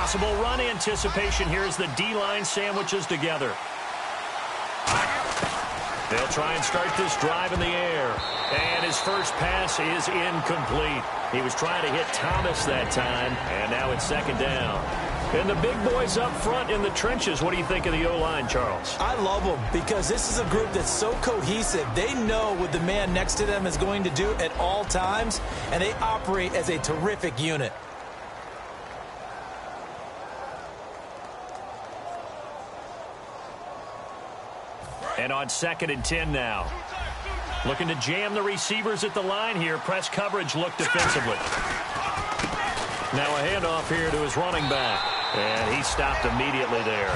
Possible run anticipation here as the D-line sandwiches together. They'll try and start this drive in the air. And his first pass is incomplete. He was trying to hit Thomas that time, and now it's second down. And the big boys up front in the trenches, what do you think of the O-line, Charles? I love them because this is a group that's so cohesive. They know what the man next to them is going to do at all times, and they operate as a terrific unit. And on 2nd and 10 now. Looking to jam the receivers at the line here. Press coverage look defensively. Now a handoff here to his running back. And he stopped immediately there.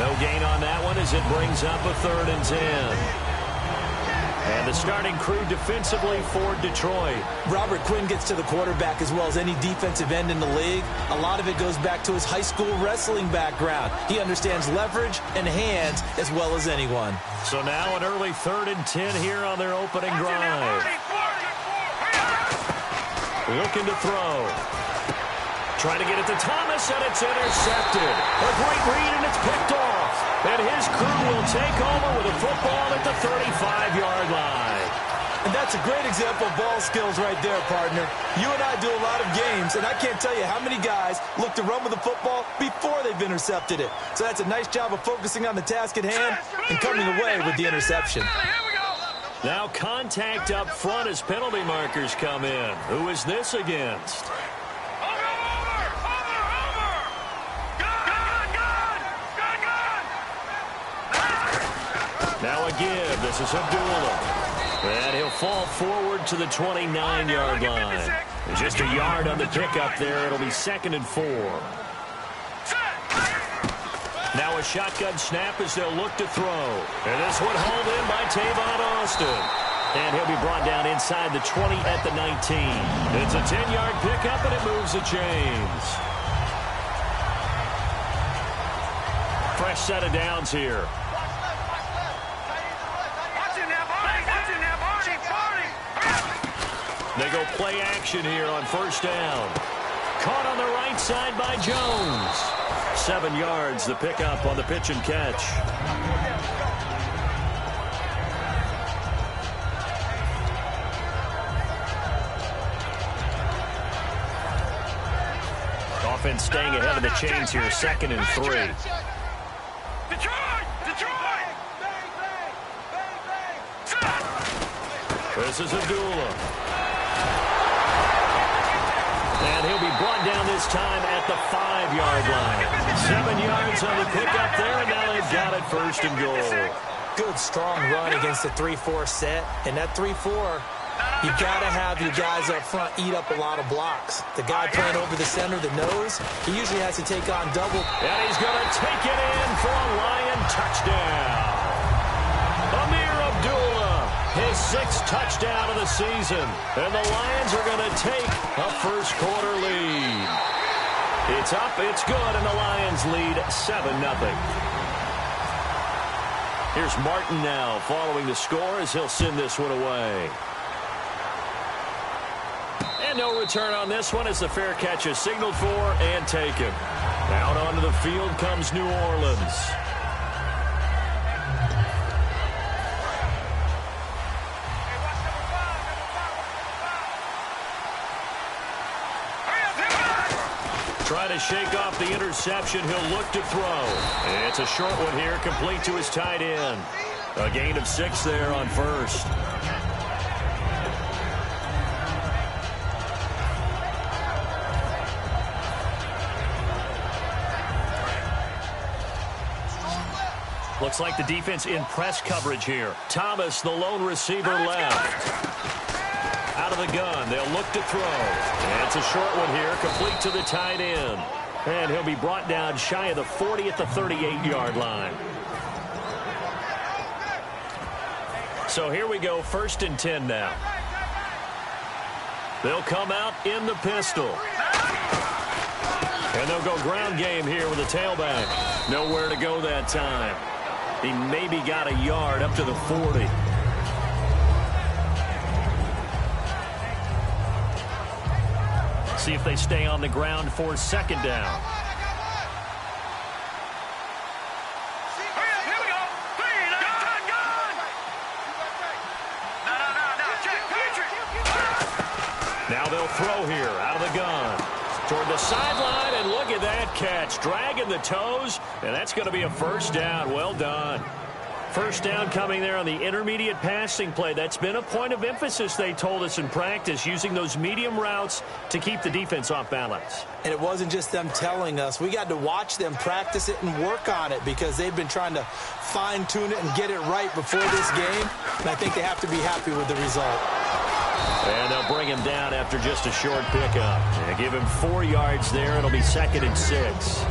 No gain on that one as it brings up a 3rd and 10. And the starting crew defensively for Detroit. Robert Quinn gets to the quarterback as well as any defensive end in the league. A lot of it goes back to his high school wrestling background. He understands leverage and hands as well as anyone. So now an early 3rd and 10 here on their opening drive. Looking to throw. Trying to get it to Thomas, and it's intercepted. A great read, and it's picked off. And his crew will take over with a football at the 35-yard line. And that's a great example of ball skills right there, partner. You and I do a lot of games, and I can't tell you how many guys look to run with the football before they've intercepted it. So that's a nice job of focusing on the task at hand and coming away with the interception. Now contact up front as penalty markers come in. Who is this against? Now a give. This is Abdullah. And he'll fall forward to the 29-yard line. Just a yard on the pickup there. It'll be 2nd and 4. Now a shotgun snap as they'll look to throw. And this one hauled in by Tavon Austin. And he'll be brought down inside the 20 at the 19. It's a 10-yard pickup, and it moves the chains. Fresh set of downs here. They go play action here on 1st down. Caught on the right side by Jones. 7 yards, the pickup on the pitch and catch. Offense staying ahead of the chains here, 2nd and 3. This is Abdullah. And he'll be brought down this time at the 5-yard line. 7 yards on the pickup there, and now they've got it 1st and goal. Good, strong run against the 3-4 set. And that 3-4, you've got to have your guys up front eat up a lot of blocks. The guy playing over the center, the nose, he usually has to take on double. And he's going to take it in for a Lion touchdown. Amir Abdullah, his 6th touchdown of the season. And the Lions are going to take a first-quarter lead. It's up, it's good, and the Lions lead 7-0. Here's Martin now following the score as he'll send this one away. And no return on this one as the fair catch is signaled for and taken. Out onto the field comes New Orleans. Try to shake off the interception. He'll look to throw. It's a short one here, complete to his tight end. A gain of 6 there on 1st. Looks like the defense in press coverage here. Thomas, the lone receiver, left. Out of the gun, they'll look to throw. And it's a short one here, complete to the tight end. And he'll be brought down shy of the 40 at the 38-yard line. So here we go, 1st and 10 now. They'll come out in the pistol. And they'll go ground game here with a tailback. Nowhere to go that time. He maybe got a yard up to the 40. See if they stay on the ground for 2nd down. Now they'll throw here out of the gun. Toward the sideline, and look at that catch. Dragging the toes, and that's going to be a first down. Well done. First down coming there on the intermediate passing play. That's been a point of emphasis, they told us in practice, using those medium routes to keep the defense off balance. And it wasn't just them telling us. We got to watch them practice it and work on it because they've been trying to fine-tune it and get it right before this game. And I think they have to be happy with the result. And they'll bring him down after just a short pickup. And give him 4 yards there. It'll be 2nd and 6.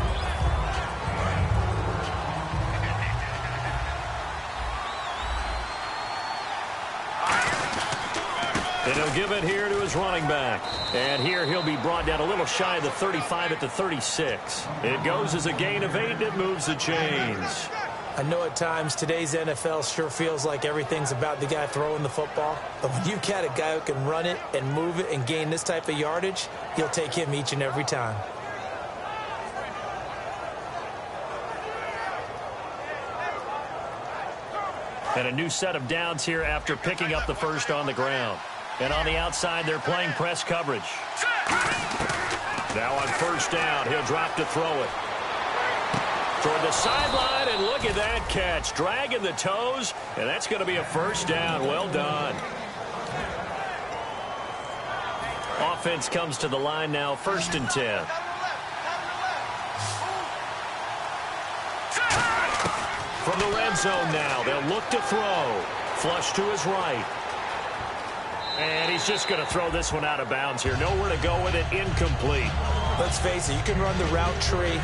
And he'll give it here to his running back. And here he'll be brought down a little shy of the 35 at the 36. It goes as a gain of 8, and it moves the chains. I know at times today's NFL sure feels like everything's about the guy throwing the football. But when you've got a guy who can run it and move it and gain this type of yardage, you'll take him each and every time. And a new set of downs here after picking up the first on the ground. And on the outside, they're playing press coverage. Now on first down, he'll drop to throw it. Toward the sideline, and look at that catch. Dragging the toes, and that's going to be a first down. Well done. Offense comes to the line now, 1st and 10. From the red zone now, they'll look to throw. Flush to his right. And he's just going to throw this one out of bounds here. Nowhere to go with it. Incomplete. Let's face it, you can run the route tree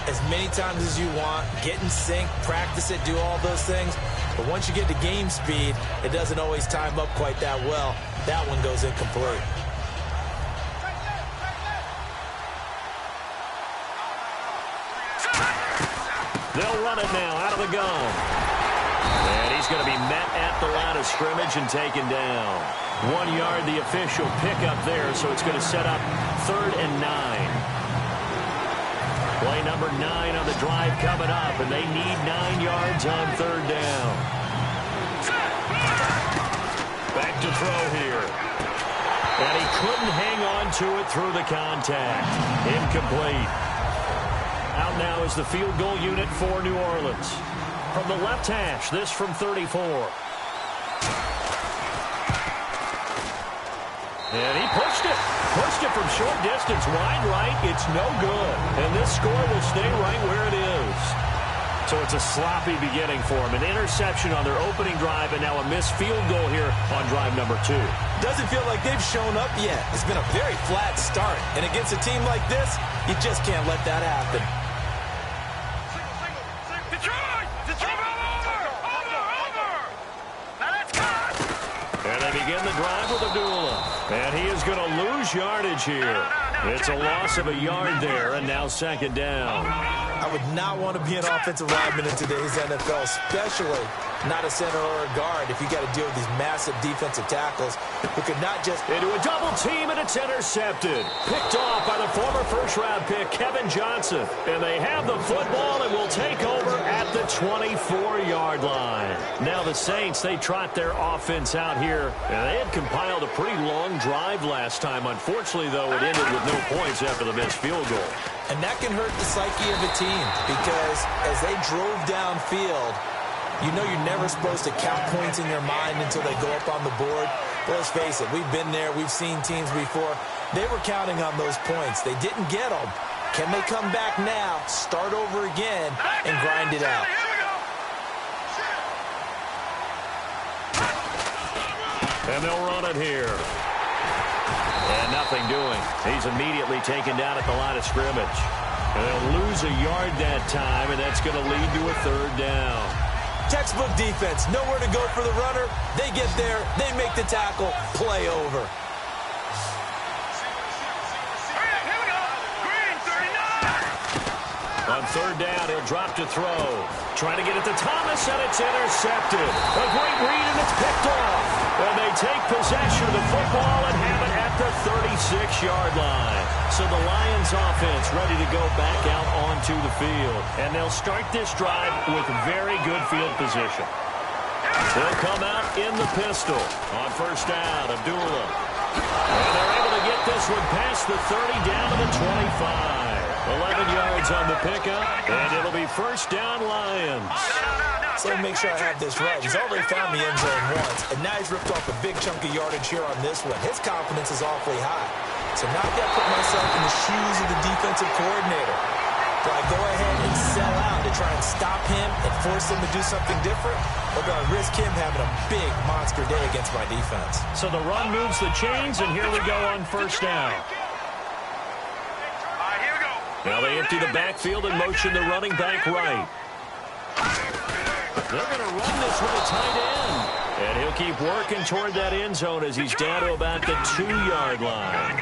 as many times as you want, get in sync, practice it, do all those things. But once you get to game speed, it doesn't always time up quite that well. That one goes incomplete. They'll run it now out of the gun. And he's going to be met at the line of scrimmage and taken down. 1 yard, the official pickup there, so it's going to set up 3rd and 9. Play number 9 on the drive coming up, and they need 9 yards on 3rd down. Back to throw here. And he couldn't hang on to it through the contact. Incomplete. Out now is the field goal unit for New Orleans. From the left hash, this from 34. And he pushed it. Pushed it from short distance, wide right. It's no good. And this score will stay right where it is. So it's a sloppy beginning for him. An interception on their opening drive, and now a missed field goal here on drive number 2. Doesn't feel like they've shown up yet. It's been a very flat start. And against a team like this, you just can't let that happen. And they begin the drive with Abdullah. And he is going to lose yardage here. It's a loss of a yard there, and now 2nd down. I would not want to be an offensive lineman in today's NFL, especially not a center or a guard if you got to deal with these massive defensive tackles who could not just... Into a double team, and it's intercepted. Picked off by the former first-round pick, Kevin Johnson. And they have the football and will take over at the 24-yard line. Now the Saints, they trot their offense out here, and they had compiled a pretty long drive last time. Unfortunately, though, it ended with no points after the missed field goal. And that can hurt the psyche of a team because as they drove downfield, you know you're never supposed to count points in your mind until they go up on the board. But let's face it, we've been there. We've seen teams before. They were counting on those points. They didn't get them. Can they come back now, start over again, and grind it out? And they'll run it here. And nothing doing. He's immediately taken down at the line of scrimmage. And they'll lose a yard that time, and that's going to lead to a 3rd down. Textbook defense. Nowhere to go for the runner. They get there. They make the tackle. Play over. On 3rd down, he'll drop to throw. Trying to get it to Thomas, and it's intercepted. A great read, and it's picked off. And they take possession of the football and have it at the 36-yard line. So the Lions offense ready to go back out onto the field. And they'll start this drive with very good field position. They'll come out in the pistol. On 1st down, Abdullah. And they're able to get this one past the 30 down to the 25. 11 yards on the pickup, and it'll be first down Lions. So let me make sure I have this right. He's already found the end zone once, and now he's ripped off a big chunk of yardage here on this one. His confidence is awfully high. So now I've got to put myself in the shoes of the defensive coordinator. Do I go ahead and sell out to try and stop him and force him to do something different? Or do I risk him having a big monster day against my defense? So the run moves the chains, and here we go on first down. Now they empty the backfield and motion the running back right. They're going to run this with a tight end. And he'll keep working toward that end zone as he's down to about the 2-yard line.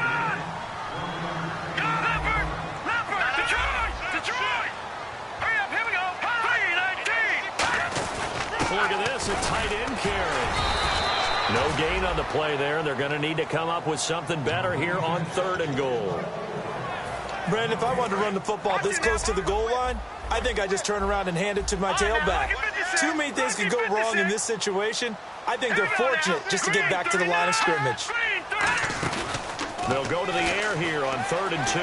Look at this, a tight end carry. No gain on the play there. They're going to need to come up with something better here on 3rd and goal. Brandon, if I wanted to run the football this close to the goal line, I think I just turn around and hand it to my tailback. Too many things could go wrong in this situation. I think they're fortunate just to get back to the line of scrimmage. They'll go to the air here on 3rd and 2.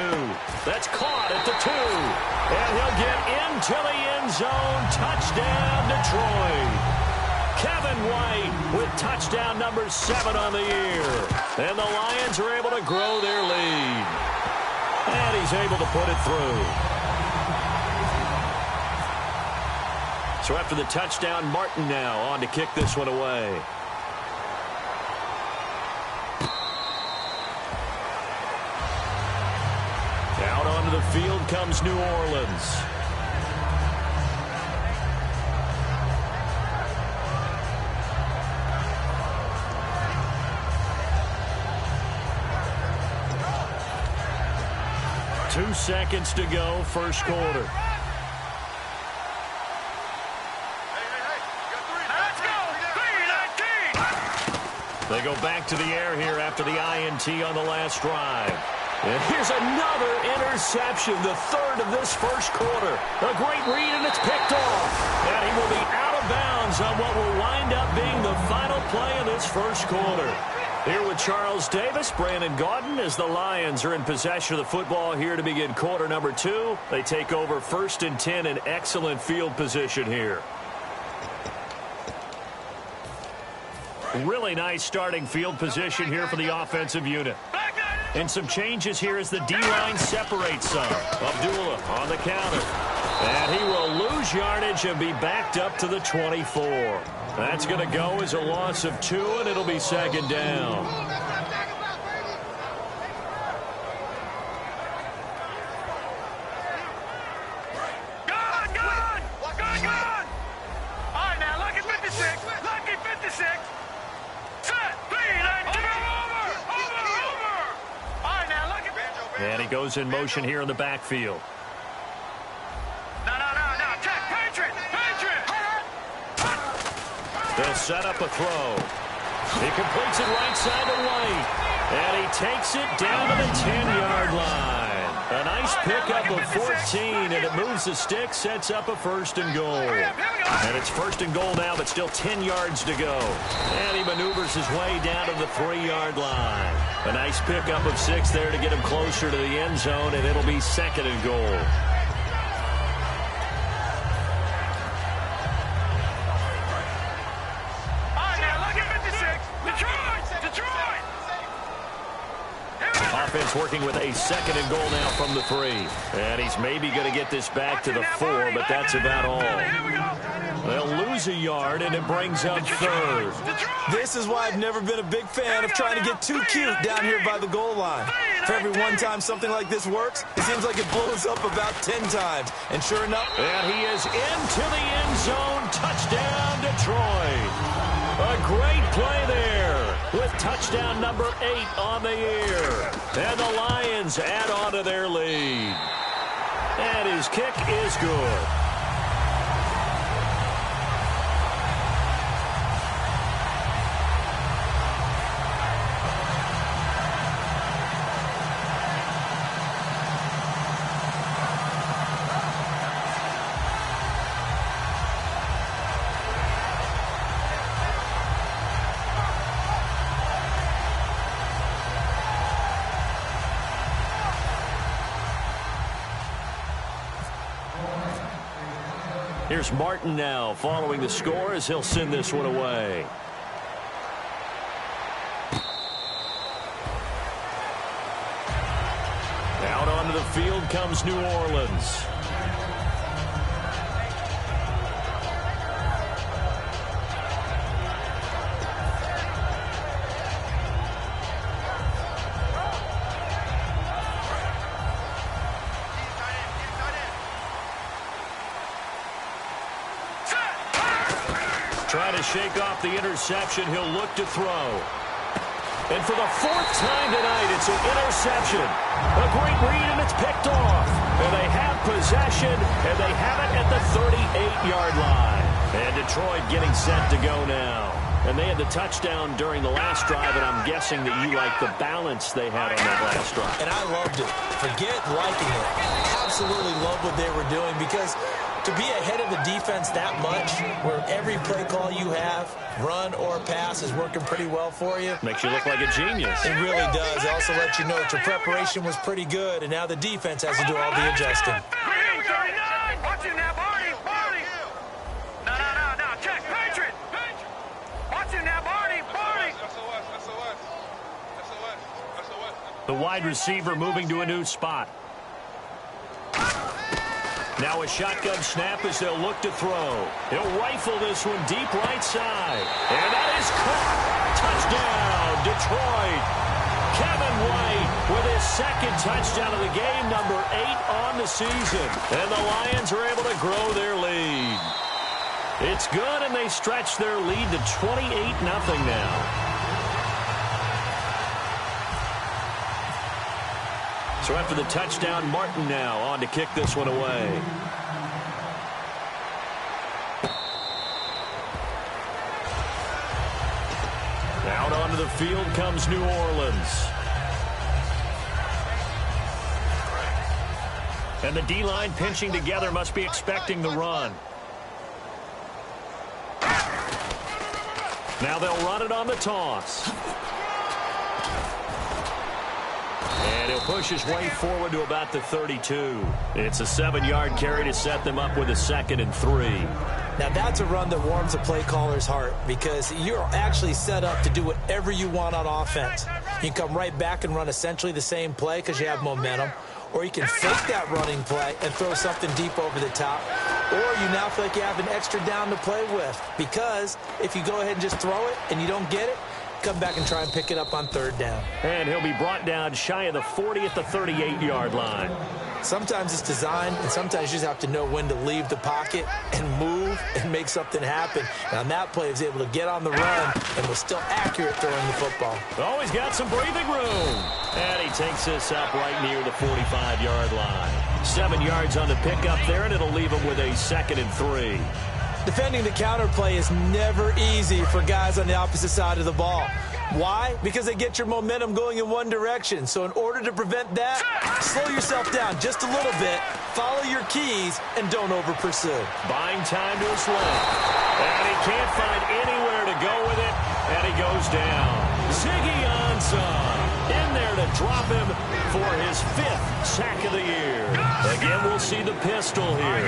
That's caught at the 2. And he'll get into the end zone. Touchdown, Detroit. Kevin White with touchdown number 7 on the year. And the Lions are able to grow their lead. And he's able to put it through. So after the touchdown, Martin now on to kick this one away. Out onto the field comes New Orleans. Two seconds to go, first quarter. They go back to the air here after the INT on the last drive. And here's another interception, the 3rd of this first quarter. A great read, and it's picked off. And he will be out of bounds on what will wind up being the final play of this first quarter. Here with Charles Davis, Brandon Gaudin, as the Lions are in possession of the football here to begin quarter number 2. They take over 1st and 10 in excellent field position here. Really nice starting field position here for the offensive unit. And some changes here as the D-line separates some. Abdullah on the counter. And he will lose yardage and be backed up to the 24. That's going to go as a loss of 2, and it'll be 2nd down. And he goes in motion here in the backfield. They'll set up a throw. He completes it right side to White. And he takes it down to the 10-yard line. A nice pickup of 14, and it moves the stick, sets up a 1st and goal. And it's 1st and goal now, but still 10 yards to go. And he maneuvers his way down to the 3-yard line. A nice pickup of 6 there to get him closer to the end zone, and it'll be 2nd and goal. Offense working with a 2nd and goal now from the 3. And he's maybe going to get this back to the 4, but that's about all. They'll lose a yard, and it brings up 3rd. This is why I've never been a big fan of trying to get too cute down here by the goal line. For every one time something like this works, it seems like it blows up about 10 times. And sure enough, and he is into the end zone. Touchdown, Detroit. A great play there with touchdown number 8 on the year. And the Lions add on to their lead. And his kick is good. Here's Martin now following the score as he'll send this one away. Out onto the field comes New Orleans. Trying to shake off the interception. He'll look to throw. And for the fourth time tonight, it's an interception. A great read, and it's picked off. And they have possession, and they have it at the 38-yard line. And Detroit getting set to go now. And they had the touchdown during the last drive, and I'm guessing that you like the balance they had on that last drive. And I loved it. Forget liking it. Absolutely love what they were doing, because to be ahead of the defense that much, where every play call you have, run or pass, is working pretty well for you. Makes you look like a genius. It really does. It also lets you know that your preparation was pretty good, and now the defense has to do all the adjusting. Watch him now, Barney. Barney. No. Check. Patriot. Watch him now, Barney. Barney. The wide receiver moving to a new spot. Now a shotgun snap as they'll look to throw. He'll rifle this one deep right side. And that is caught. Touchdown, Detroit. Kevin White with his second touchdown of the game, number 8 on the season. And the Lions are able to grow their lead. It's good, and they stretch their lead to 28-0 now. So after the touchdown, Martin now on to kick this one away. Out onto the field comes New Orleans. And the D-line pinching together, must be expecting the run. Now they'll run it on the toss. And he'll push his way forward to about the 32. It's a 7-yard carry to set them up with a 2nd and 3. Now that's a run that warms a play caller's heart, because you're actually set up to do whatever you want on offense. You can come right back and run essentially the same play because you have momentum, or you can fake that running play and throw something deep over the top, or you now feel like you have an extra down to play with, because if you go ahead and just throw it and you don't get it, come back and try and pick it up on 3rd down. And he'll be brought down shy of the 40 at the 38-yard line. Sometimes it's designed, and sometimes you just have to know when to leave the pocket and move and make something happen. And on that play, he was able to get on the run and was still accurate throwing the football. Oh, he's got some breathing room. And he takes this up right near the 45-yard line. 7 yards on the pickup there, and it'll leave him with a 2nd and 3. Defending the counterplay is never easy for guys on the opposite side of the ball. Why? Because they get your momentum going in one direction. So in order to prevent that, slow yourself down just a little bit, follow your keys, and don't over-pursue. Buying time to his left. And he can't find anywhere to go with it, and he goes down. Ziggy Ansah in there to drop him for his 5th sack of the year. Again, we'll see the pistol here.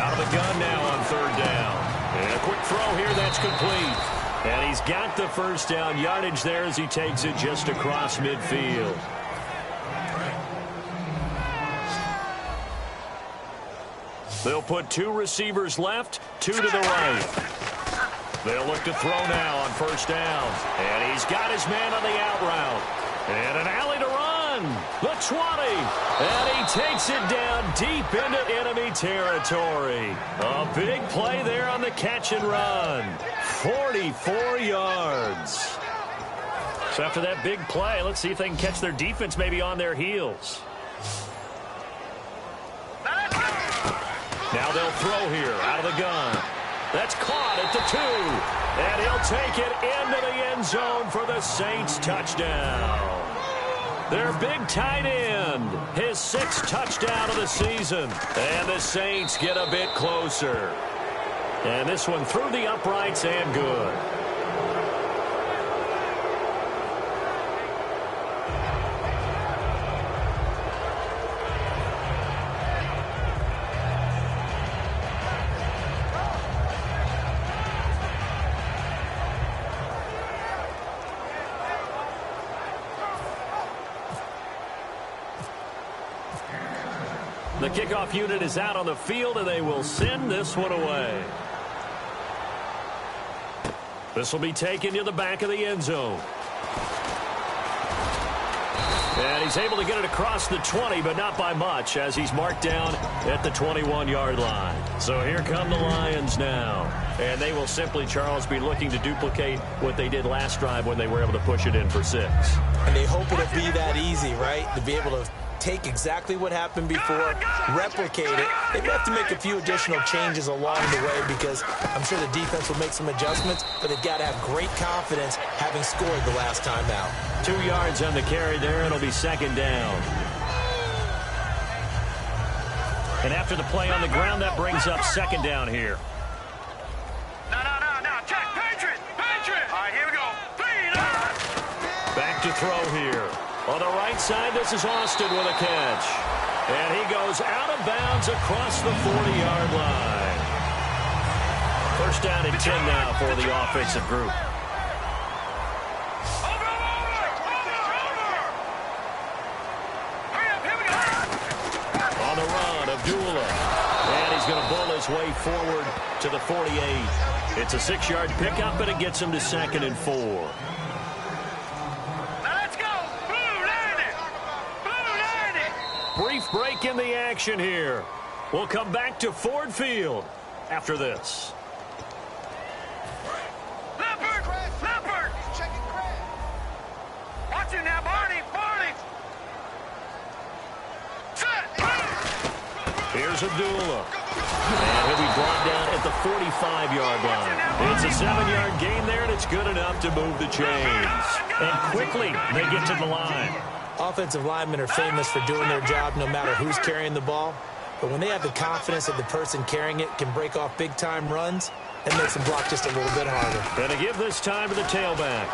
Out of the gun now on 3rd down. And a quick throw here, that's complete. And he's got the first down yardage there as he takes it just across midfield. They'll put 2 receivers left, 2 to the right. They'll look to throw now on 1st down. And he's got his man on the out route. And an alley to run. The 20. And he takes it down deep into enemy territory. A big play there on the catch and run. 44 yards. So after that big play, let's see if they can catch their defense maybe on their heels. Now they'll throw here out of the gun. That's caught at the 2. And he'll take it into the end zone for the Saints touchdown. Their big tight end, his 6th touchdown of the season. And the Saints get a bit closer. And this one through the uprights and good. The kickoff unit is out on the field, and they will send this one away. This will be taken to the back of the end zone. And he's able to get it across the 20, but not by much, as he's marked down at the 21-yard line. So here come the Lions now. And they will simply, Charles, be looking to duplicate what they did last drive when they were able to push it in for 6. And they hope it'll be that easy, right? To be able to take exactly what happened before, replicate it. They may have to make a few additional changes along the way because I'm sure the defense will make some adjustments, but they've got to have great confidence having scored the last time out. 2 yards on the carry there. It'll be second down. And after the play on the ground, that brings up second down here. No. Check. Patriot. All right, here we go. Back to throw here. On the right side, this is Austin with a catch. And he goes out of bounds across the 40-yard line. First down and 10 now for the offensive group. On the run, Abdullah. And he's going to bull his way forward to the 48. It's a 6-yard pickup, and it gets him to 2nd and 4. Brief break in the action here. We'll come back to Ford Field after this. Leopard! Watch it now, Barney! Set! Here's Abdullah. And he'll be brought down at the 45-yard line. It's a 7-yard gain there, and it's good enough to move the chains. And quickly, they get to the line. Offensive linemen are famous for doing their job no matter who's carrying the ball. But when they have the confidence that the person carrying it can break off big-time runs, it makes them block just a little bit harder. Going to give this time to the tailback.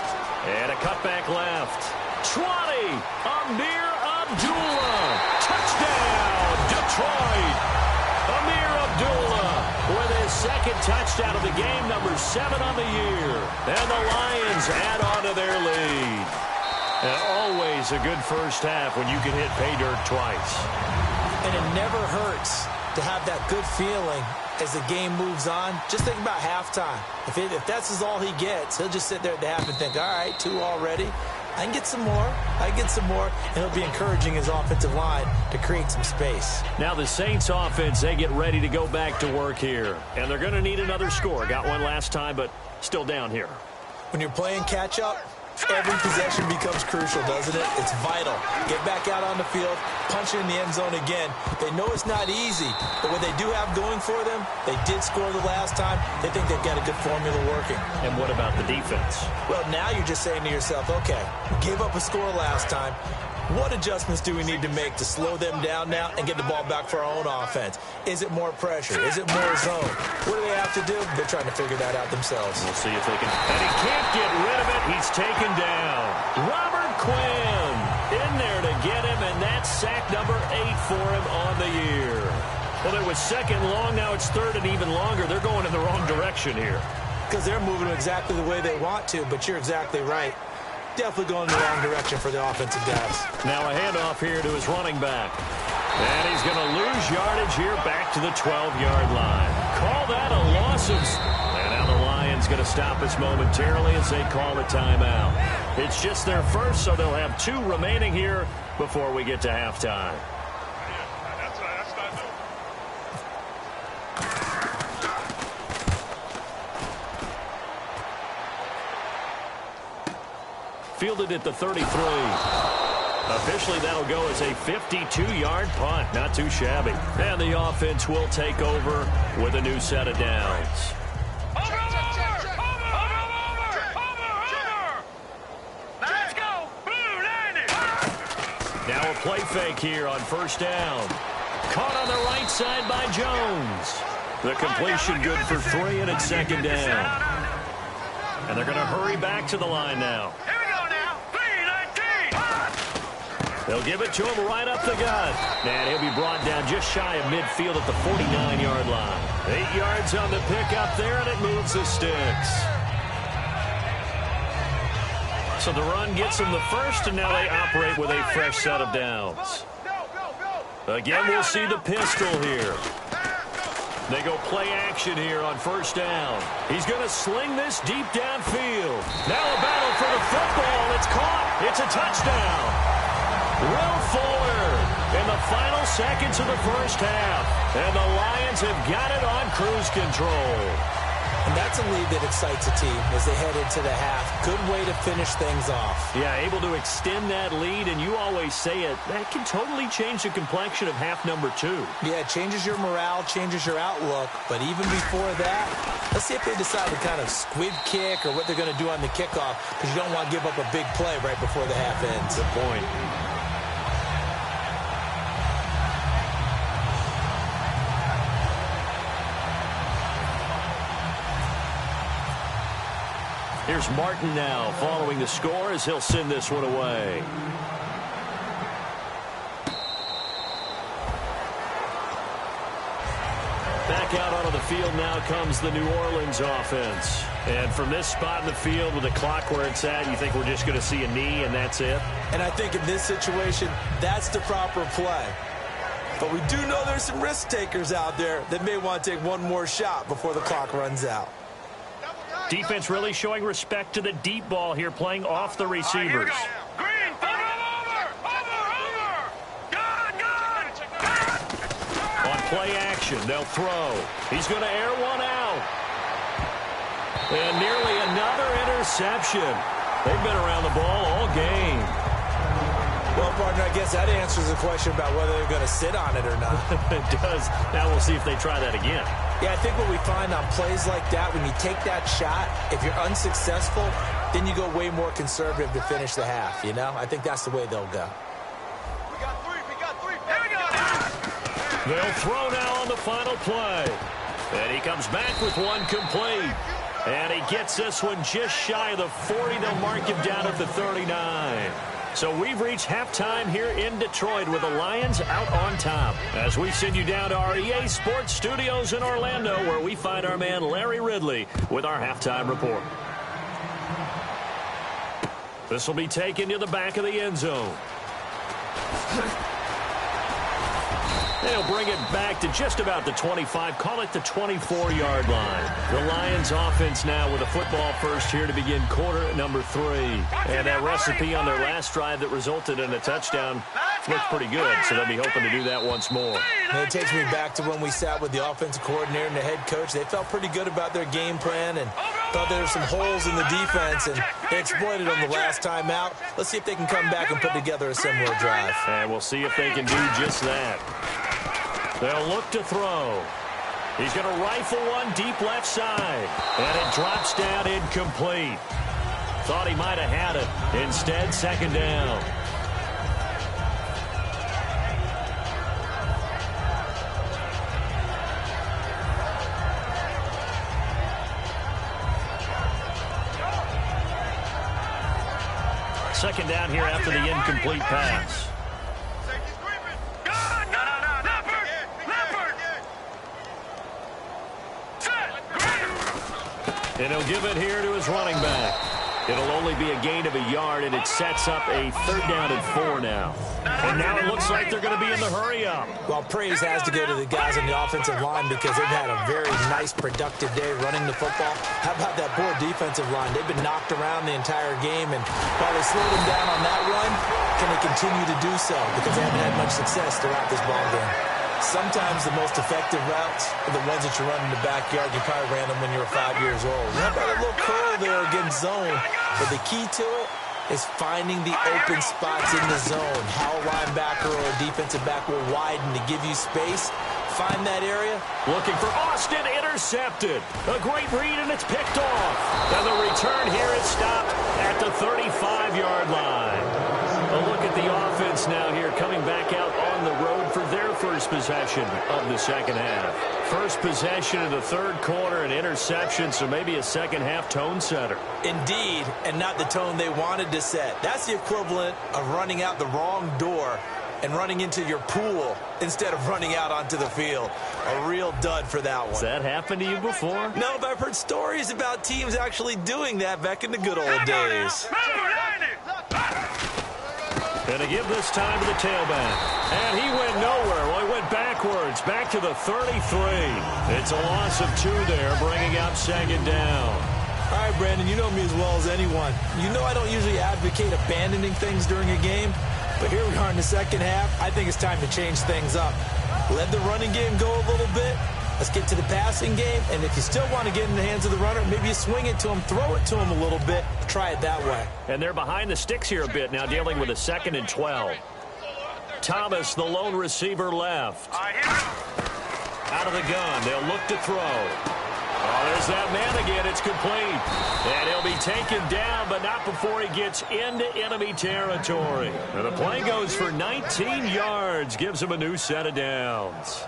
And a cutback left. 20. Amir Abdullah. Touchdown, Detroit. Amir Abdullah with his second touchdown of the game, number 7 on the year. And the Lions add on to their lead. And always a good first half when you can hit pay dirt twice. And it never hurts to have that good feeling as the game moves on. Just think about halftime. If that's all he gets, he'll just sit there at the half and think, all right, 2 already. I can get some more. And he'll be encouraging his offensive line to create some space. Now the Saints offense, they get ready to go back to work here. And they're going to need another score. Got one last time, but still down here. When you're playing catch-up, every possession becomes crucial, doesn't it? It's vital. Get back out on the field, punch it in the end zone again. They know it's not easy, but what they do have going for them, they did score the last time. They think they've got a good formula working. And what about the defense? Well, now you're just saying to yourself, okay, we gave up a score last time. What adjustments do we need to make to slow them down now and get the ball back for our own offense? Is it more pressure? Is it more zone? What do they have to do? They're trying to figure that out themselves. We'll see if they can. And he can't get rid of it. He's taken down. Robert Quinn in there to get him, and that's sack number 8 for him on the year. Well, it was second long. Now it's third and even longer. They're going in the wrong direction here. Because they're moving exactly the way they want to, but you're exactly right. Definitely going in the wrong direction for the offensive guys. Now a handoff here to his running back. And he's going to lose yardage here back to the 12-yard line. Call that a loss of... And now the Lions going to stop us momentarily as they call a timeout. It's just their first, so they'll have 2 remaining here before we get to halftime. Fielded at the 33. Officially, that'll go as a 52-yard punt. Not too shabby. And the offense will take over with a new set of downs. Let's go. Blue 90. Now a play fake here on first down. Caught on the right side by Jones. The completion good for 3, and it's second down. And they're going to hurry back to the line now. Here we go now. 3-19. They'll give it to him right up the gut. And he'll be brought down just shy of midfield at the 49-yard line. 8 yards on the pickup there, and it moves the sticks. So the run gets them the first, and now they operate with a fresh set of downs. Again, we'll see the pistol here. They go play action here on first down. He's going to sling this deep downfield. Now a battle for the football. It's caught. It's a touchdown. Will Fuller in the final seconds of the first half. And the Lions have got it on cruise control. And that's a lead that excites a team as they head into the half. Good way to finish things off. Yeah, able to extend that lead, and you always say it, that can totally change the complexion of half number 2. Yeah, it changes your morale, changes your outlook. But even before that, let's see if they decide to kind of squib kick or what they're going to do on the kickoff, because you don't want to give up a big play right before the half ends. Good point. Here's Martin now following the score as he'll send this one away. Back out onto the field now comes the New Orleans offense. And from this spot in the field with the clock where it's at, you think we're just going to see a knee and that's it? And I think in this situation, that's the proper play. But we do know there's some risk takers out there that may want to take one more shot before the clock runs out. Defense really showing respect to the deep ball here, playing off the receivers. Green, over. Good. On play action, they'll throw. He's going to air one out. And nearly another interception. They've been around the ball all game. Well, partner, I guess that answers the question about whether they're going to sit on it or not. It does. Now we'll see if they try that again. Yeah, I think what we find on plays like that, when you take that shot, if you're unsuccessful, then you go way more conservative to finish the half, you know? I think that's the way they'll go. We got three. Here we go. They'll throw now on the final play. And he comes back with one complete. And he gets this one just shy of the 40. They'll mark him down at the 39. So we've reached halftime here in Detroit with the Lions out on top. As we send you down to our EA Sports Studios in Orlando, where we find our man Larry Ridley with our halftime report. This will be taken to the back of the end zone. They'll bring it back to just about the 25, call it the 24-yard line. The Lions offense now with a football first here to begin quarter number 3. And that recipe on their last drive that resulted in a touchdown looked pretty good, so they'll be hoping to do that once more. And it takes me back to when we sat with the offensive coordinator and the head coach. They felt pretty good about their game plan and thought there were some holes in the defense, and they exploited them the last time out. Let's see if they can come back and put together a similar drive. And we'll see if they can do just that. They'll look to throw. He's going to rifle one deep left side. And it drops down incomplete. Thought he might have had it. Instead, second down. Second down here after the incomplete pass. And he'll give it here to his running back. It'll only be a gain of a yard, and it sets up a 3rd down and 4 now. And now it looks like they're going to be in the hurry-up. Well, praise has to go to the guys on the offensive line because they've had a very nice, productive day running the football. How about that poor defensive line? They've been knocked around the entire game, and while they slowed them down on that run, can they continue to do so? Because they haven't had much success throughout this ballgame. Sometimes the most effective routes are the ones that you run in the backyard. You probably ran them when you were 5 years old. How about a little curl there against zone? But the key to it is finding the open spots in the zone. How a linebacker or a defensive back will widen to give you space. Find that area. Looking for Austin, intercepted. A great read, and it's picked off. And the return here is stopped at the 35-yard line. A look at the offense now here coming back out on the road for their first possession of the second half. First possession of the 3rd quarter, an interception, so maybe a second-half tone setter. Indeed, and not the tone they wanted to set. That's the equivalent of running out the wrong door and running into your pool instead of running out onto the field. A real dud for that one. Has that happened to you before? No, but I've heard stories about teams actually doing that back in the good old days. And to give this time to the tailback. And he went nowhere. Well, he went backwards, back to the 33. It's a loss of 2 there, bringing up second down. All right, Brandon, you know me as well as anyone. You know I don't usually advocate abandoning things during a game, but here we are in the second half. I think it's time to change things up. Let the running game go a little bit. Let's get to the passing game, and if you still want to get in the hands of the runner, maybe you swing it to him, throw it to him a little bit, try it that way. And they're behind the sticks here a bit now, dealing with a 2nd and 12. Thomas, the lone receiver, left. Out of the gun, they'll look to throw. Oh, there's that man again. It's complete. And he'll be taken down, but not before he gets into enemy territory. And the play goes for 19 yards, gives him a new set of downs.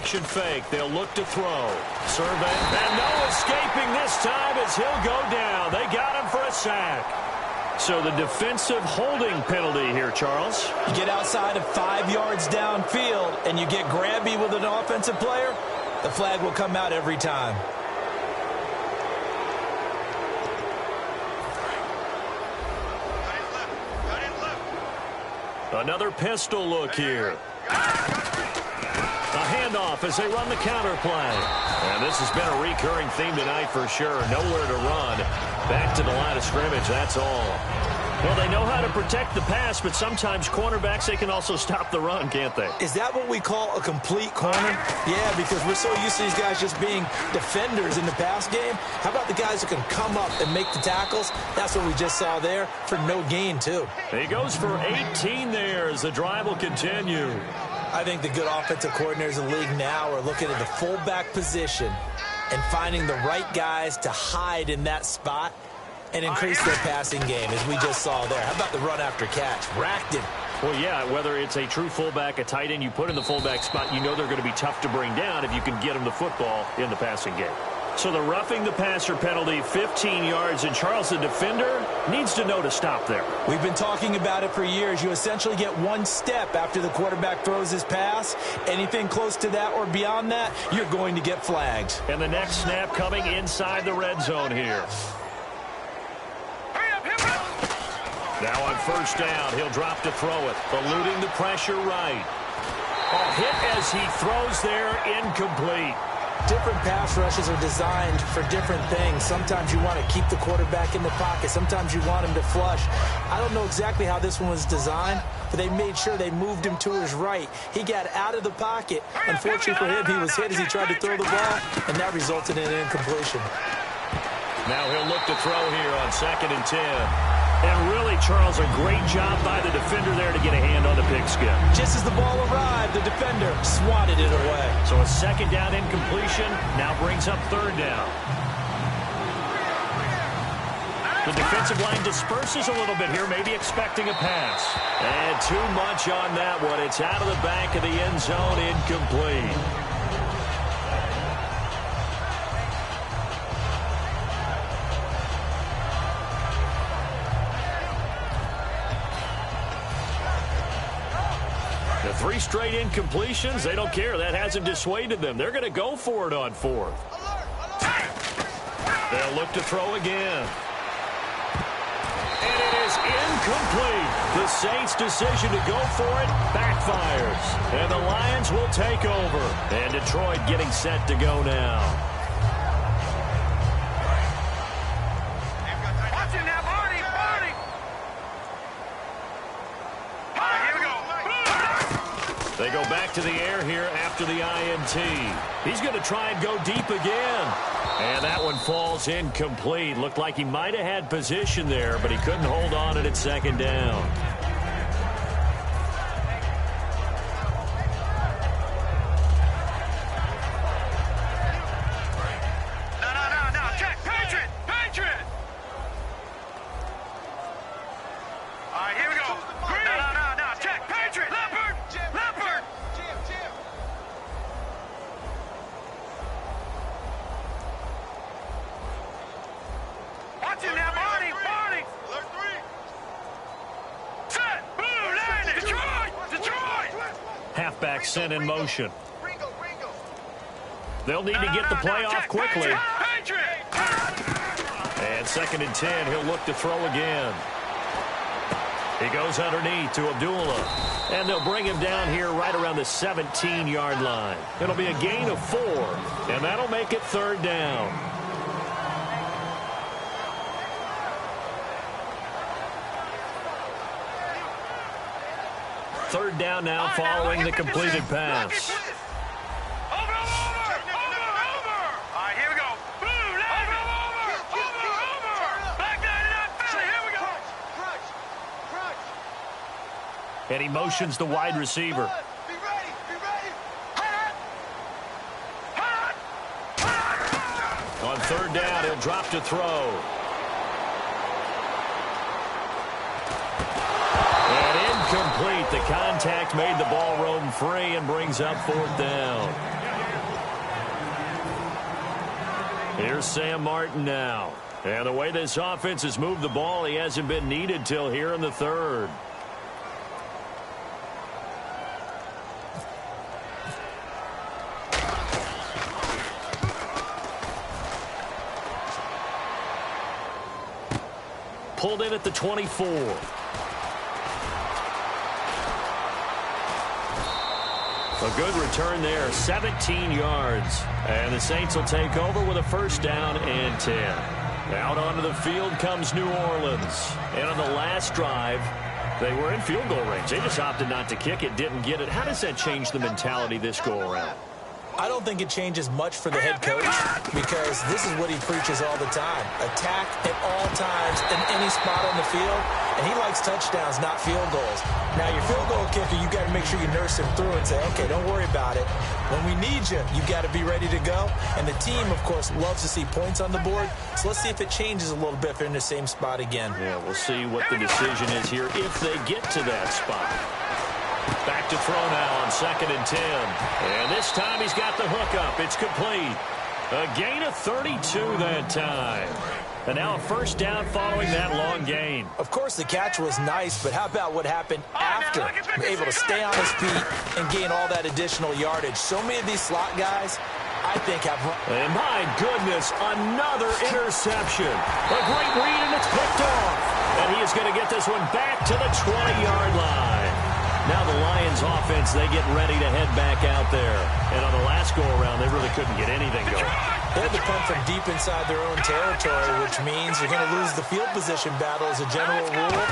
Action fake. They'll look to throw. Survey. And no escaping this time as he'll go down. They got him for a sack. So the defensive holding penalty here, Charles. You get outside of 5 yards downfield and you get grabby with an offensive player, the flag will come out every time. Another pistol look here. A handoff as they run the counter play. And this has been a recurring theme tonight for sure. Nowhere to run. Back to the line of scrimmage, that's all. Well, they know how to protect the pass, but sometimes cornerbacks, they can also stop the run, can't they? Is that what we call a complete corner? Yeah, because we're so used to these guys just being defenders in the pass game. How about the guys who can come up and make the tackles? That's what we just saw there for no gain, too. He goes for 18 there as the drive will continue. I think the good offensive coordinators in the league now are looking at the fullback position and finding the right guys to hide in that spot and increase their passing game, as we just saw there. How about the run after catch? Racked him. Well, yeah, whether it's a true fullback, a tight end you put in the fullback spot, you know they're going to be tough to bring down if you can get them the football in the passing game. So the roughing the passer penalty, 15 yards, and Charles, the defender, needs to know to stop there. We've been talking about it for years. You essentially get one step after the quarterback throws his pass. Anything close to that or beyond that, you're going to get flagged. And the next snap coming inside the red zone here. Now on first down, he'll drop to throw it, eluding the pressure right. A hit as he throws there, incomplete. Different pass rushes are designed for different things. Sometimes you want to keep the quarterback in the pocket. Sometimes you want him to flush. I don't know exactly how this one was designed, but they made sure they moved him to his right. He got out of the pocket. Unfortunately for him, he was hit as he tried to throw the ball, and that resulted in an incompletion. Now he'll look to throw here on 2nd and 10. And really, Charles, a great job by the defender there to get a hand on the pigskin. Just as the ball arrived, the defender swatted it away. So a 2nd down incompletion now brings up 3rd down. The defensive line disperses a little bit here, maybe expecting a pass. And too much on that one. It's out of the back of the end zone, incomplete. The 3 straight incompletions, they don't care. That hasn't dissuaded them. They're going to go for it on 4th. They'll look to throw again. And it is incomplete. The Saints' decision to go for it backfires. And the Lions will take over. And Detroit getting set to go now. They go back to the air here after the INT. He's going to try and go deep again. And that one falls incomplete. Looked like he might have had position there, but he couldn't hold on it at 2nd down. No. Check. Patriot. All right, here we go. No. Check. Patriot. Leopard. Halfback sent in motion. They'll need to get the play off quickly. And 2nd and 10, he'll look to throw again. He goes underneath to Abdullah. And they'll bring him down here right around the 17-yard line. It'll be a gain of 4, and that'll make it 3rd down. Third down now following the completed pass. And he motions the wide receiver. On 3rd down, he'll drop to throw. And incomplete. The contact made the ball roam free and brings up 4th down. Here's Sam Martin now. And the way this offense has moved the ball, he hasn't been needed till here in the 3rd. Pulled in at the 24. A good return there, 17 yards. And the Saints will take over with a 1st down and 10. Out onto the field comes New Orleans. And on the last drive, they were in field goal range. They just opted not to kick it, didn't get it. How does that change the mentality this go around? I don't think it changes much for the head coach because this is what he preaches all the time. Attack at all times in any spot on the field, and he likes touchdowns, not field goals. Now, your field goal kicker, you got to make sure you nurse him through and say, okay, don't worry about it. When we need you, you got to be ready to go. And the team, of course, loves to see points on the board. So let's see if it changes a little bit if they're in the same spot again. Yeah, we'll see what the decision is here if they get to that spot. Back to throw now on 2nd and 10. And this time he's got the hook up. It's complete. A gain of 32 that time. And now a 1st down following that long gain. Of course, the catch was nice, but how about what happened after? Able to stay on his feet and gain all that additional yardage. So many of these slot guys, I think, have... And my goodness, another interception. A great read, and it's picked off. And he is going to get this one back to the 20-yard line. Now the Lions offense, they get ready to head back out there. And on the last go-around, they really couldn't get anything going. They had to punt from deep inside their own territory, which means you're going to lose the field position battle as a general rule.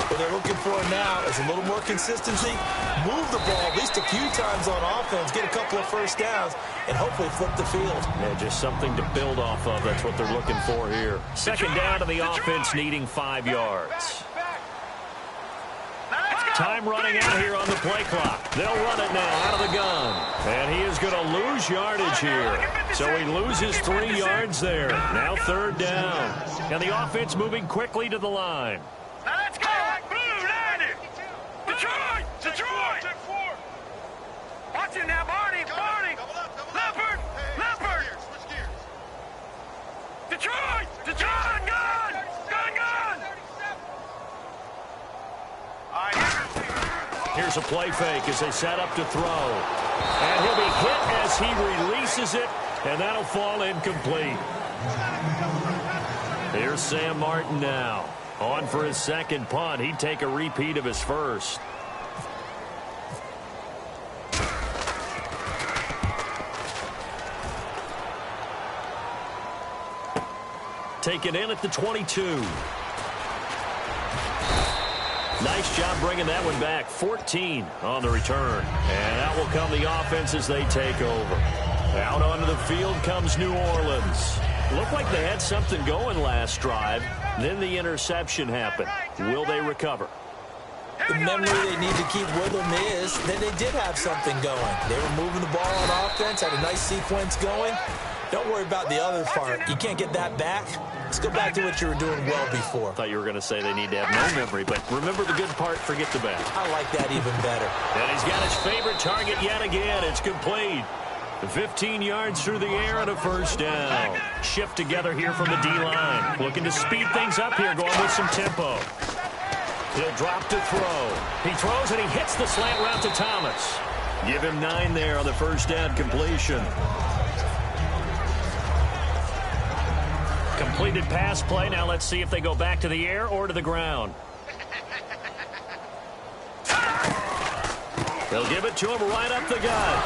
What they're looking for now is a little more consistency, move the ball at least a few times on offense, get a couple of 1st downs, and hopefully flip the field. Yeah, just something to build off of. That's what they're looking for here. 2nd down to the offense, needing 5 yards. Time running out here on the play clock. They'll run it now out of the gun. And he is going to lose yardage here. So he loses 3 yards there. Now 3rd down. And the offense moving quickly to the line. Now let's go. Blue, landed. Detroit. Detroit. Watch it now, Barney. Barney. Leopard. Leopard. Detroit. Detroit. Gun. Gun, gun. Here's a play fake as they set up to throw. And he'll be hit as he releases it, and that'll fall incomplete. Here's Sam Martin now. On for his 2nd punt. He'd take a repeat of his 1st. Taken in at the 22. Nice job bringing that one back. 14 on the return. And out will come the offense as they take over. Out onto the field comes New Orleans. Looked like they had something going last drive. Then the interception happened. Will they recover? The memory they need to keep with them is that they did have something going. They were moving the ball on offense, had a nice sequence going. Don't worry about the other part. You can't get that back. Let's go back to what you were doing well before. I thought you were going to say they need to have no memory, but remember the good part, forget the bad. I like that even better. And he's got his favorite target yet again. It's complete. 15 yards through the air and a 1st down. Shift together here from the D-line. Looking to speed things up here, going with some tempo. He'll drop to throw. He throws and he hits the slant route to Thomas. Give him 9 there on the first down completion. Completed pass play. Now let's see if they go back to the air or to the ground. They'll give it to him right up the gut.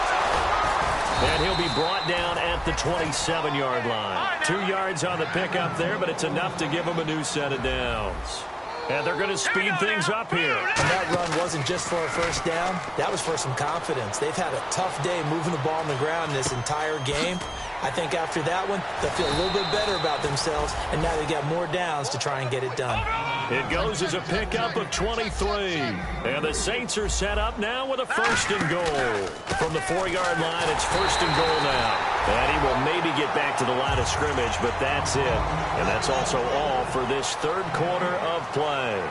And he'll be brought down at the 27-yard line. 2 yards on the pickup there, but it's enough to give him a new set of downs. And they're going to speed things up here. And that run wasn't just for a first down. That was for some confidence. They've had a tough day moving the ball on the ground this entire game. I think after that one, they'll feel a little bit better about themselves, and now they got more downs to try and get it done. It goes as a pickup of 23. And the Saints are set up now with a 1st and goal. From the 4-yard line, it's 1st and goal now. And he will maybe get back to the line of scrimmage, but that's it. And that's also all for this 3rd quarter of play.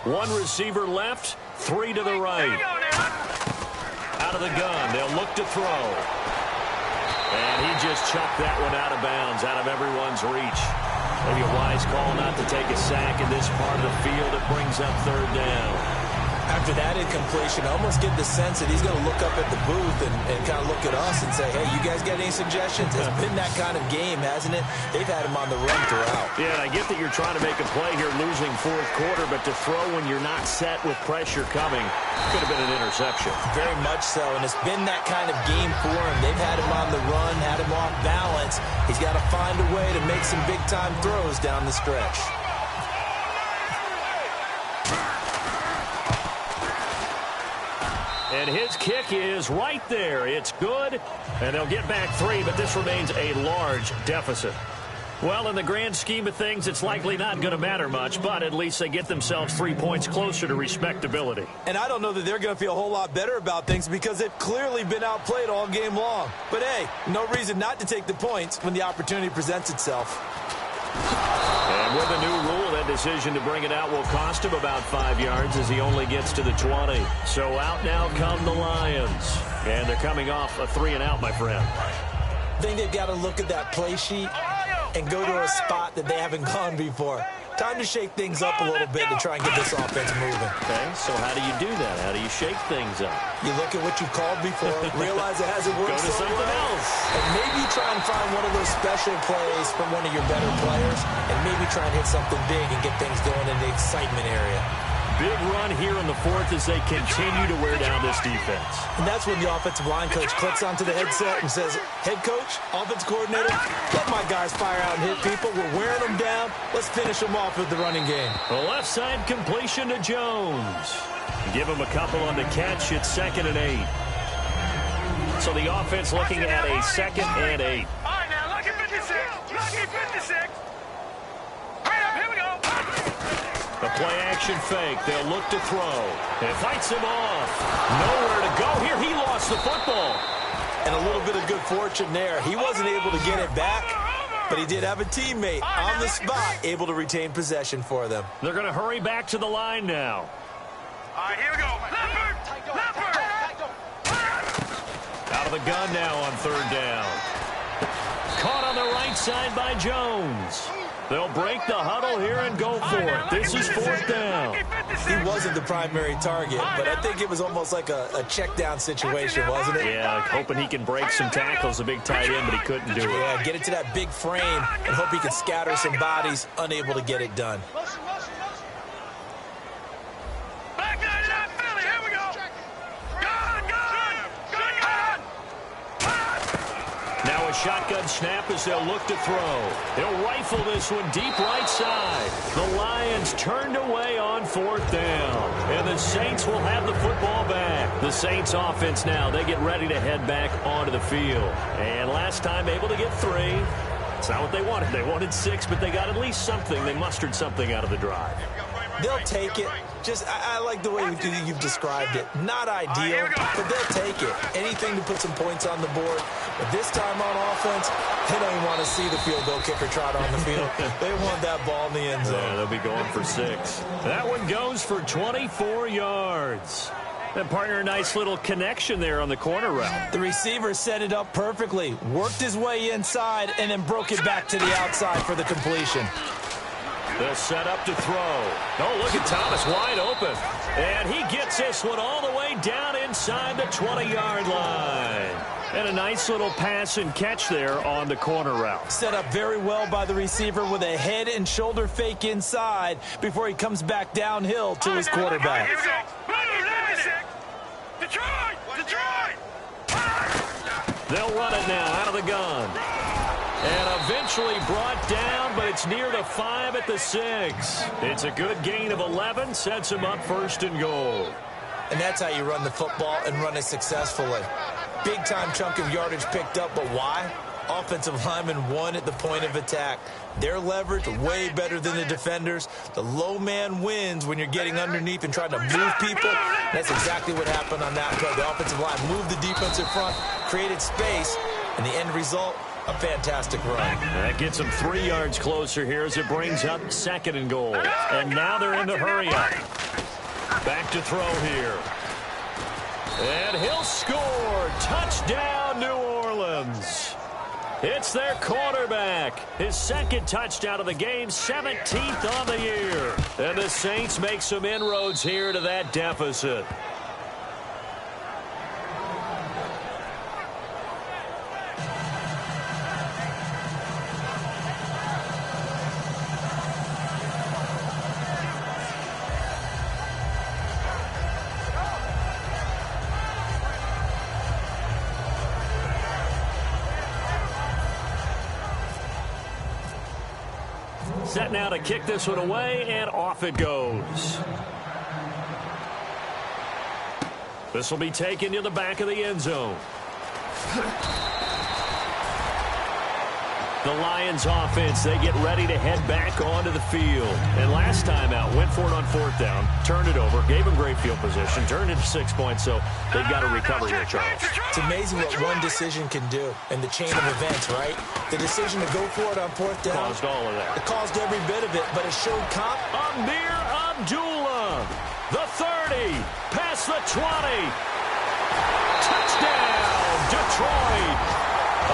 One receiver left, 3 to the right. Out of the gun, they'll look to throw. And he just chucked that one out of bounds, out of everyone's reach. Maybe a wise call not to take a sack in this part of the field. It brings up 3rd down. After that incompletion, I almost get the sense that he's going to look up at the booth and kind of look at us and say, hey, you guys got any suggestions? It's been that kind of game, hasn't it? They've had him on the run throughout. Yeah, and I get that you're trying to make a play here losing 4th quarter, but to throw when you're not set with pressure coming could have been an interception. Very much so, and it's been that kind of game for him. They've had him on the run, had him off balance. He's got to find a way to make some big-time throws down the stretch. And his kick is right there. It's good, and they'll get back 3, but this remains a large deficit. Well, in the grand scheme of things, it's likely not going to matter much, but at least they get themselves 3 points closer to respectability. And I don't know that they're going to feel a whole lot better about things because they've clearly been outplayed all game long. But, hey, no reason not to take the points when the opportunity presents itself. And with the new rule, that decision to bring it out will cost him about 5 yards as he only gets to the 20. So out now come the Lions. And they're coming off a 3-and-out, my friend. I think they've got to look at that play sheet and go to a spot that they haven't gone before. Time to shake things up a little bit to try and get this offense moving. Okay, so how do you do that? How do you shake things up? You look at what you've called before, realize it hasn't worked Go to so something well, else. and maybe try and find one of those special plays from one of your better players, and maybe try and hit something big and get things going in the excitement area. Big run here in the 4th as they continue to wear down this defense. And that's when the offensive line coach clicks onto the headset and says, head coach, offense coordinator, let my guys fire out and hit people. We're wearing them down. Let's finish them off with the running game. The left side completion to Jones. Give him a couple on the catch. It's 2nd and 8. So the offense looking at a 2nd and 8. All right, now, lucky 56. Lucky 56. Hurry up, here we go. The play-action fake. They'll look to throw. It fights him off. Nowhere to go here. He lost the football. And a little bit of good fortune there. He wasn't able to get it back, but he did have a teammate on the spot able to retain possession for them. They're going to hurry back to the line now. All right, here we go. Leopard! Leopard! Out of the gun now on 3rd down. Caught on the right side by Jones. They'll break the huddle here and go for it. This is 4th down. He wasn't the primary target, but I think it was almost like a check down situation, wasn't it? Yeah, hoping he can break some tackles, a big tight end, but he couldn't do it. Yeah, get it to that big frame and hope he can scatter some bodies, unable to get it done. Back 99 Philly, here we go. Gun, gun, gun, gun. Now a shotgun snap as they'll look to throw. They'll rifle this one deep right side. The Lions turned away on 4th down. And the Saints will have the football back. The Saints offense now, they get ready to head back onto the field. And last time able to get 3. It's not what they wanted. They wanted 6, but they got at least something. They mustered something out of the drive. They'll take it. Just, I like the way you've described it. Not ideal, but they'll take it. Anything to put some points on the board. But this time on offense, they don't even want to see the field goal kicker trot on the field. They want that ball in the end zone. Yeah, they'll be going for 6. That one goes for 24 yards. And partner, a nice little connection there on the corner route. The receiver set it up perfectly, worked his way inside, and then broke it back to the outside for the completion. They'll set up to throw. Oh, look at Thomas wide open. And he gets this one all the way down inside the 20-yard line. And a nice little pass and catch there on the corner route. Set up very well by the receiver with a head and shoulder fake inside before he comes back downhill to his quarterback. Here we go. Detroit! Detroit! They'll run it now out of the gun. And eventually brought down, but it's near the 5 at the 6. It's a good gain of 11, sets him up 1st and goal. And that's how you run the football and run it successfully. Big-time chunk of yardage picked up, but why? Offensive lineman won at the point of attack. Their leverage way better than the defenders. The low man wins when you're getting underneath and trying to move people. That's exactly what happened on that play. The offensive line moved the defensive front, created space, and the end result, a fantastic run. That gets them 3 yards closer here as it brings up 2nd and goal. And now they're in the hurry up. Back to throw here. And he'll score. Touchdown, New Orleans. It's their quarterback. His 2nd touchdown of the game, 17th on the year. And the Saints make some inroads here to that deficit. Set now to kick this one away, and off it goes. This will be taken to the back of the end zone. The Lions offense, they get ready to head back onto the field. And last time out, went for it on 4th down, turned it over, gave them great field position, turned it to 6 points, so they've got to recover here, Charles. It's amazing what one decision can do in the chain of events, right? The decision to go for it on 4th down. Caused all of that. It caused every bit of it, but it showed Amir Abdullah, the 30, past the 20. Touchdown, Detroit.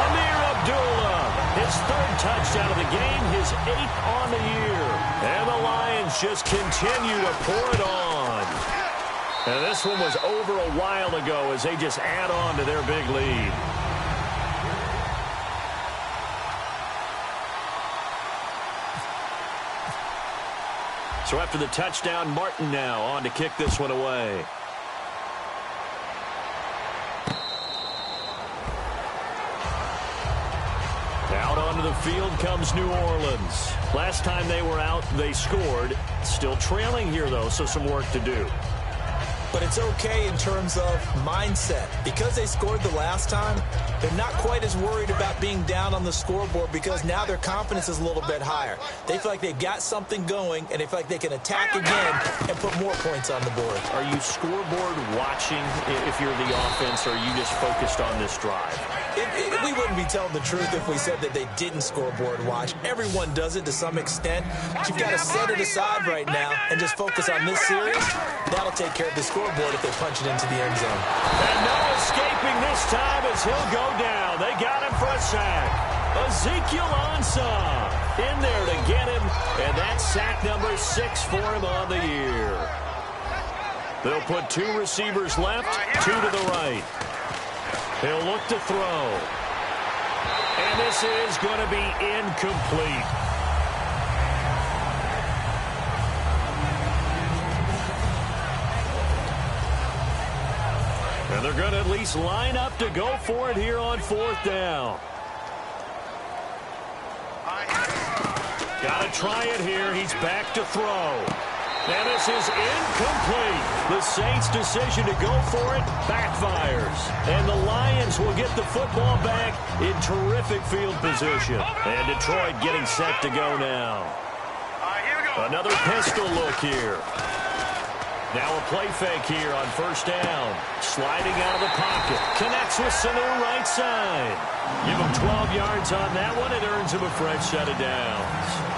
Amir Abdullah. His 3rd touchdown of the game, his 8th on the year. And the Lions just continue to pour it on. And this one was over a while ago as they just add on to their big lead. So after the touchdown, Martin now on to kick this one away. Out onto the field comes New Orleans. Last time they were out, they scored. Still trailing here, though, so some work to do. But it's okay in terms of mindset. Because they scored the last time, they're not quite as worried about being down on the scoreboard because now their confidence is a little bit higher. They feel like they've got something going, and they feel like they can attack again and put more points on the board. Are you scoreboard watching if you're the offense, or are you just focused on this drive? We wouldn't be telling the truth if we said that they didn't scoreboard watch. Everyone does it to some extent. But you've got to set it aside right now and just focus on this series. That'll take care of the scoreboard if they punch it into the end zone. And no escaping this time as he'll go down. They got him for a sack. Ezekiel Ansah in there to get him. And that's sack number 6 for him on the year. They'll put 2 receivers left, 2 to the right. He'll look to throw. And this is going to be incomplete. And they're going to at least line up to go for it here on 4th down. Got to try it here. He's back to throw. And this is incomplete. The Saints' decision to go for it backfires. And the Lions will get the football back in terrific field position. And Detroit getting set to go now. Another pistol look here. Now a play fake here on 1st down. Sliding out of the pocket. Connects with center right side. Give him 12 yards on that one. It earns him a fresh set of downs.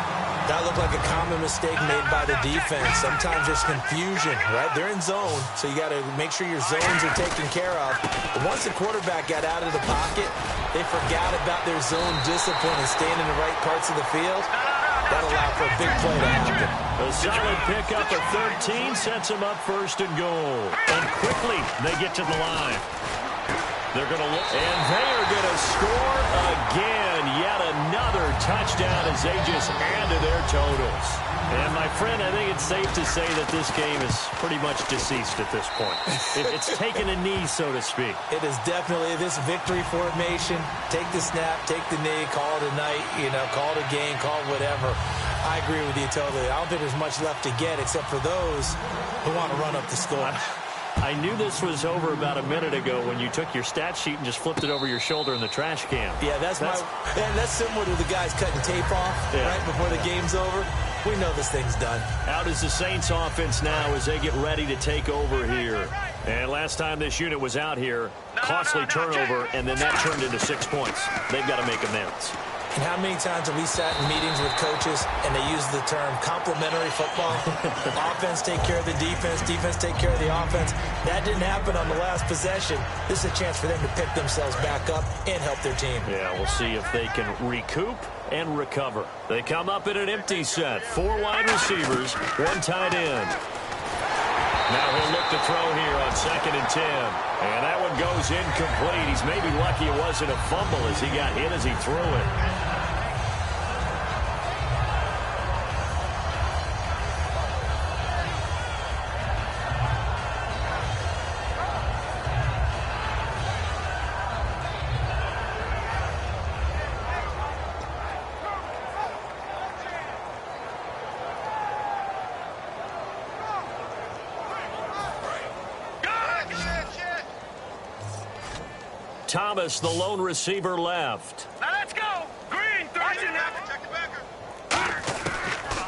That looked like a common mistake made by the defense. Sometimes there's confusion, right? They're in zone, so you got to make sure your zones are taken care of. But once the quarterback got out of the pocket, they forgot about their zone discipline and staying in the right parts of the field. That allowed for a big play to happen. A solid pickup of 13 sets them up first and goal. And quickly, they get to the line. They're going to look, and they are going to score again. Yet another touchdown as they just add to their totals. And, my friend, I think it's safe to say that this game is pretty much deceased at this point. It's taken a knee, so to speak. It is definitely this victory formation. Take the snap, take the knee, call it a night, call it a game, call it whatever. I agree with you totally. I don't think there's much left to get except for those who want to run up the score. I knew this was over about a minute ago when you took your stat sheet and just flipped it over your shoulder in the trash can. Yeah, that's similar to the guys cutting tape off right before the game's over. We know this thing's done. Out is the Saints offense now as they get ready to take over here. And last time this unit was out here, costly turnover, and then that turned into 6 points. They've got to make amends. And how many times have we sat in meetings with coaches and they use the term complementary football? Offense take care of the defense, defense take care of the offense. That didn't happen on the last possession. This is a chance for them to pick themselves back up and help their team. Yeah, we'll see if they can recoup and recover. They come up in an empty set. 4 wide receivers, 1 tight end. Now he'll look to throw here on 2nd and 10. And that one goes incomplete. He's maybe lucky it wasn't a fumble as he got hit as he threw it. Thomas, the lone receiver, left. Now let's go. Green, watching that.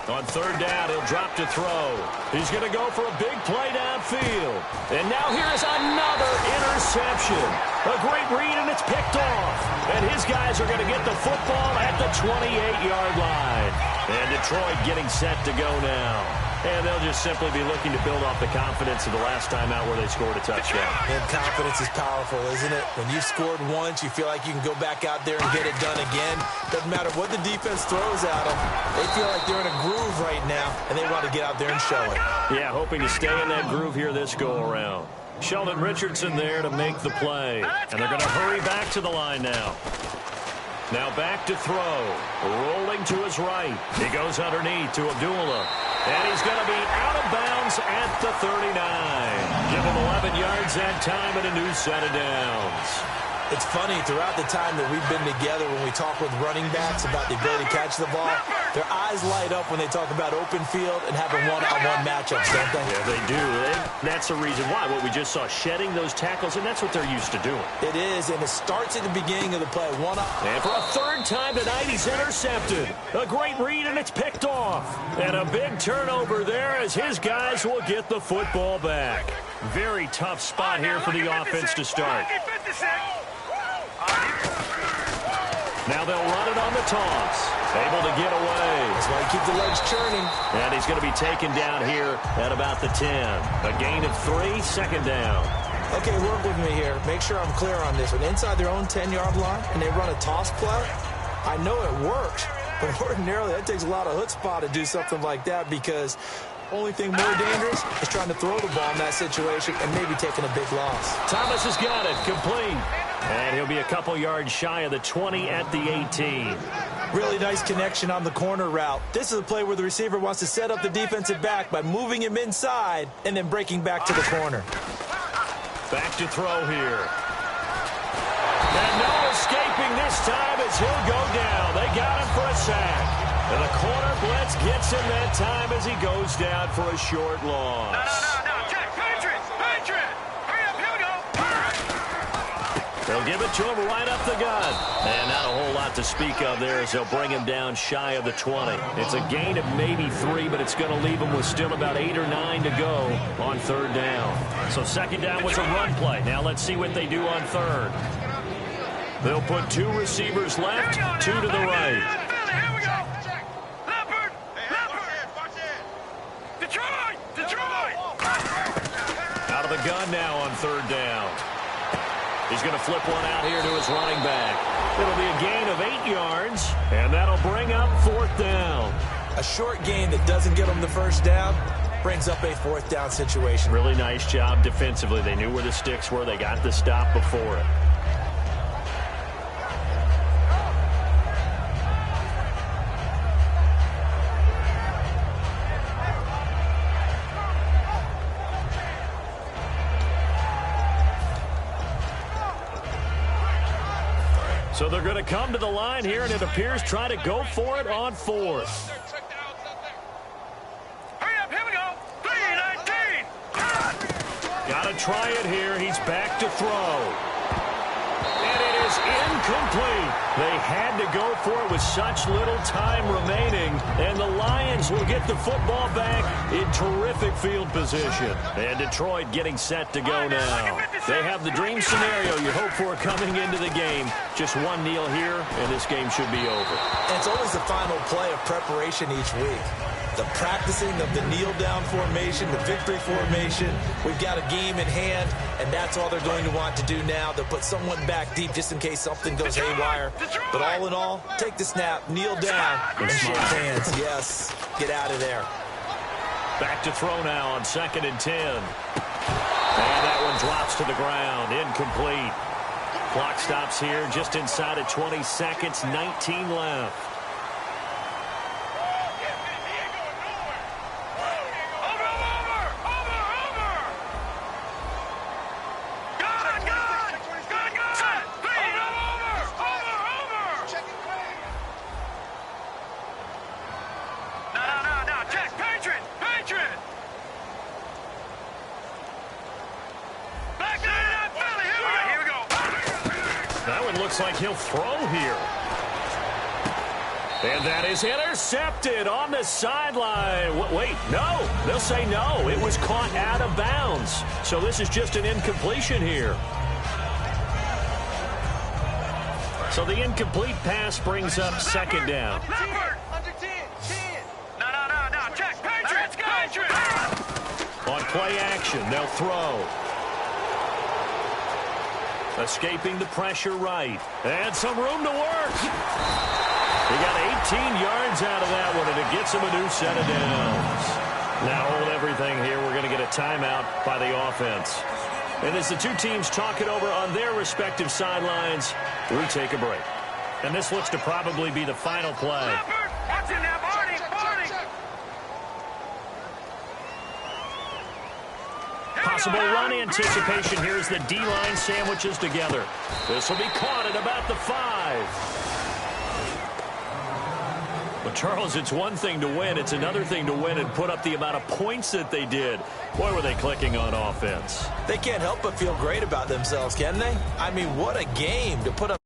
On 3rd down, he'll drop to throw. He's going to go for a big play downfield. And now here's another interception. A great read, and it's picked off. And his guys are going to get the football at the 28-yard line. And Detroit getting set to go now. And they'll just simply be looking to build off the confidence of the last time out where they scored a touchdown. And confidence is powerful, isn't it? When you've scored once, you feel like you can go back out there and get it done again. Doesn't matter what the defense throws at them. They feel like they're in a groove right now, and they want to get out there and show it. Yeah, hoping to stay in that groove here this go-around. Sheldon Richardson there to make the play. And they're going to hurry back to the line now. Now back to throw. Rolling to his right. He goes underneath to Abdullah. And he's going to be out of bounds at the 39. Give him 11 yards that time and a new set of downs. It's funny, throughout the time that we've been together, when we talk with running backs about the ability to catch the ball, their eyes light up when they talk about open field and having one-on-one matchups, don't they? Yeah, they do. That's the reason why. What we just saw, shedding those tackles, and that's what they're used to doing. It is, and it starts at the beginning of the play. And for a 3rd time tonight, he's intercepted. A great read, and it's picked off. And a big turnover there as his guys will get the football back. Very tough spot here for the offense to start. Now they'll run it on the toss. Able to get away. That's why you keep the legs churning. And he's going to be taken down here at about the 10. A gain of 3, 2nd down. Okay, work with me here. Make sure I'm clear on this one. Inside their own 10-yard line, and they run a toss play, I know it works, but ordinarily that takes a lot of chutzpah to do something like that because only thing more dangerous is trying to throw the ball in that situation and maybe taking a big loss. Thomas has got it. Complete. And he'll be a couple yards shy of the 20 at the 18. Really nice connection on the corner route. This is a play where the receiver wants to set up the defensive back by moving him inside and then breaking back to the corner. Back to throw here. And no escaping this time as he'll go down. They got him for a sack. And the corner blitz gets him that time as he goes down for a short loss. No. Check. Patriot. Hurry up. Here we go. They'll give it to him right up the gut. And not a whole lot to speak of there as they'll bring him down shy of the 20. It's a gain of maybe 3, but it's going to leave him with still about 8 or 9 to go on 3rd down. So 2nd down was a run play. Now let's see what they do on 3rd. They'll put 2 receivers left, 2 to the right. Here we go. Leopard. He's going to flip one out here to his running back. It'll be a gain of 8 yards, and that'll bring up 4th down. A short gain that doesn't get them the first down brings up a 4th down situation. Really nice job defensively. They knew where the sticks were. They got the stop before it. So they're going to come to the line here, and it appears try to go for it on 4th. Hurry up, here we go. 3-19. Got to try it here. He's back to throw. And it is incomplete. They had to go for it with such little time remaining, and the Lions will get the football back in terrific field position. And Detroit getting set to go now. They have the dream scenario you hope for coming into the game. Just one kneel here, and this game should be over. And it's always the final play of preparation each week. The practicing of the kneel-down formation, the victory formation. We've got a game in hand, and that's all they're going to want to do now. They'll put someone back deep just in case something goes haywire. But all in all, take the snap, kneel down, and shake hands. Yes, get out of there. Back to throw now on 2nd and 10. And that one drops to the ground. Incomplete. Clock stops here just inside of 20 seconds. 19 left. Looks like he'll throw here. And that is intercepted on the sideline. Wait, no. They'll say no. It was caught out of bounds. So this is just an incompletion here. So the incomplete pass brings up 2nd down. Check. Patriots. On play action, they'll throw. Escaping the pressure right. And some room to work. He got 18 yards out of that one, and it gets him a new set of downs. Now hold everything here. We're going to get a timeout by the offense. And as the two teams talk it over on their respective sidelines, we take a break. And this looks to probably be the final play. Possible run anticipation here as the D-line sandwiches together. This will be caught at about the 5. But, Charles, it's one thing to win. It's another thing to win and put up the amount of points that they did. Boy, were they clicking on offense. They can't help but feel great about themselves, can they? I mean, what a game to put up.